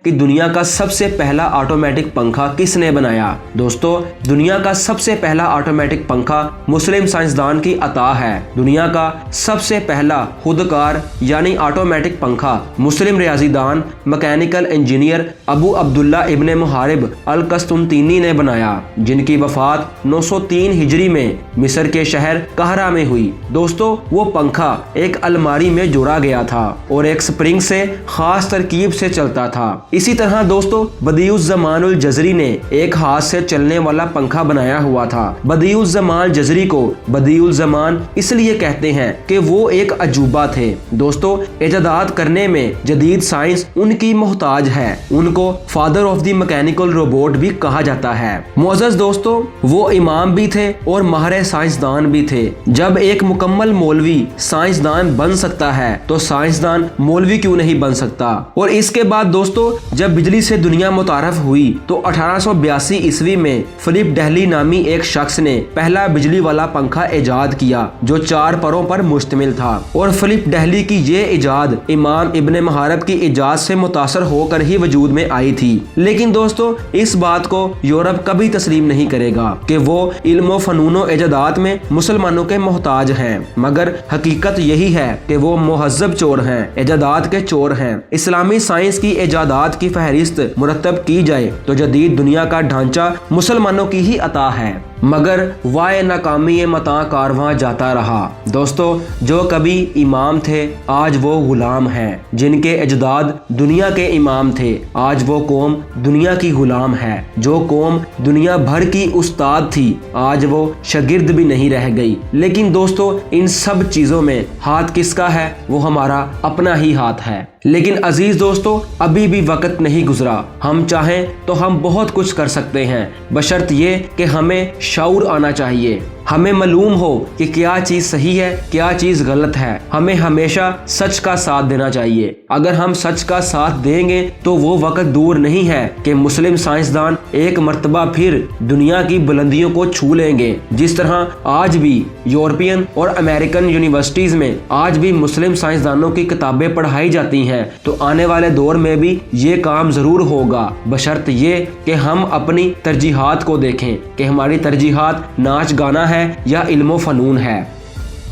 کہ دنیا کا سب سے پہلا آٹومیٹک پنکھا کس نے بنایا؟ دوستو، دنیا کا سب سے پہلا آٹومیٹک پنکھا مسلم سائنسدان کی عطا ہے۔ دنیا کا سب سے پہلا خودکار یعنی آٹومیٹک پنکھا مسلم ریاضی دان مکینیکل انجینئر ابو عبداللہ ابن محارب القسطنطینی نے بنایا، جن کی وفات 903 ہجری میں مصر کے شہر قاہرہ میں ہوئی۔ دوستو، وہ پنکھا ایک الماری میں جوڑا گیا تھا اور ایک سپرنگ سے خاص ترکیب سے چلتا تھا۔ اسی طرح دوستو، بدیع الزمان الجزری نے ایک ہاتھ سے چلنے والا پنکھا بنایا ہوا تھا۔ بدیع الزمان جزری کو بدیع الزمان اس لیے کہتے ہیں کہ وہ ایک عجوبہ تھے۔ دوستو، ایجادات کرنے میں جدید سائنس ان کی محتاج ہے۔ ان کو father of the mechanical robot بھی کہا جاتا ہے۔ معزز دوستو، وہ امام بھی تھے اور ماہر سائنسدان بھی تھے۔ جب ایک مکمل مولوی سائنسدان بن سکتا ہے تو سائنسدان مولوی کیوں نہیں بن سکتا؟ اور اس کے بعد دوستو، جب بجلی سے دنیا متعارف ہوئی تو 1882 عیسوی میں فلپ ڈہلی نامی ایک شخص نے پہلا بجلی والا پنکھا ایجاد کیا جو 4 پروں پر مشتمل تھا، اور فلپ ڈہلی کی یہ ایجاد امام ابن محارب کی ایجاد سے متاثر ہو کر ہی وجود میں آئی تھی۔ لیکن دوستو، اس بات کو یورپ کبھی تسلیم نہیں کرے گا کہ وہ علم و فنون و ایجادات میں مسلمانوں کے محتاج ہیں، مگر حقیقت یہی ہے کہ وہ مہذب چور ہیں، ایجادات کے چور ہیں۔ اسلامی سائنس کی ایجادات کی فہرست مرتب کی جائے تو جدید دنیا کا ڈھانچہ مسلمانوں کی ہی عطا ہے، مگر وائے ناکامی متاع کارواں جاتا رہا۔ دوستو، جو کبھی امام تھے آج وہ غلام ہیں، جن کے اجداد دنیا کے امام تھے آج وہ قوم دنیا کی غلام ہے۔ جو قوم دنیا بھر کی استاد تھی آج وہ شاگرد بھی نہیں رہ گئی۔ لیکن دوستو، ان سب چیزوں میں ہاتھ کس کا ہے؟ وہ ہمارا اپنا ہی ہاتھ ہے۔ لیکن عزیز دوستو، ابھی بھی وقت نہیں گزرا۔ ہم چاہیں تو ہم بہت کچھ کر سکتے ہیں، بشرط یہ کہ ہمیں شعور آنا چاہیے۔ ہمیں معلوم ہو کہ کیا چیز صحیح ہے، کیا چیز غلط ہے۔ ہمیں ہمیشہ سچ کا ساتھ دینا چاہیے۔ اگر ہم سچ کا ساتھ دیں گے تو وہ وقت دور نہیں ہے کہ مسلم سائنسدان ایک مرتبہ پھر دنیا کی بلندیوں کو چھو لیں گے۔ جس طرح آج بھی یورپین اور امریکن یونیورسٹیز میں آج بھی مسلم سائنسدانوں کی کتابیں پڑھائی جاتی ہیں، تو آنے والے دور میں بھی یہ کام ضرور ہوگا، بشرط یہ کہ ہم اپنی ترجیحات کو دیکھیں کہ ہماری ترجیحات ناچ گانا ہے یا علم و فنون ہے۔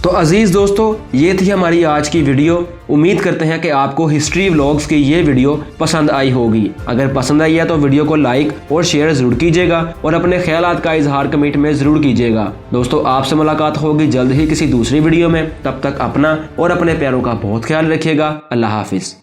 تو عزیز دوستو، یہ تھی ہماری آج کی ویڈیو۔ امید کرتے ہیں کہ آپ کو ہسٹری ولاگز کی یہ ویڈیو پسند آئی ہوگی۔ اگر پسند آئی ہے تو ویڈیو کو لائک اور شیئر ضرور کیجیے گا اور اپنے خیالات کا اظہار کمنٹ میں ضرور کیجیے گا۔ دوستو، آپ سے ملاقات ہوگی جلد ہی کسی دوسری ویڈیو میں۔ تب تک اپنا اور اپنے پیاروں کا بہت خیال رکھیے گا۔ اللہ حافظ۔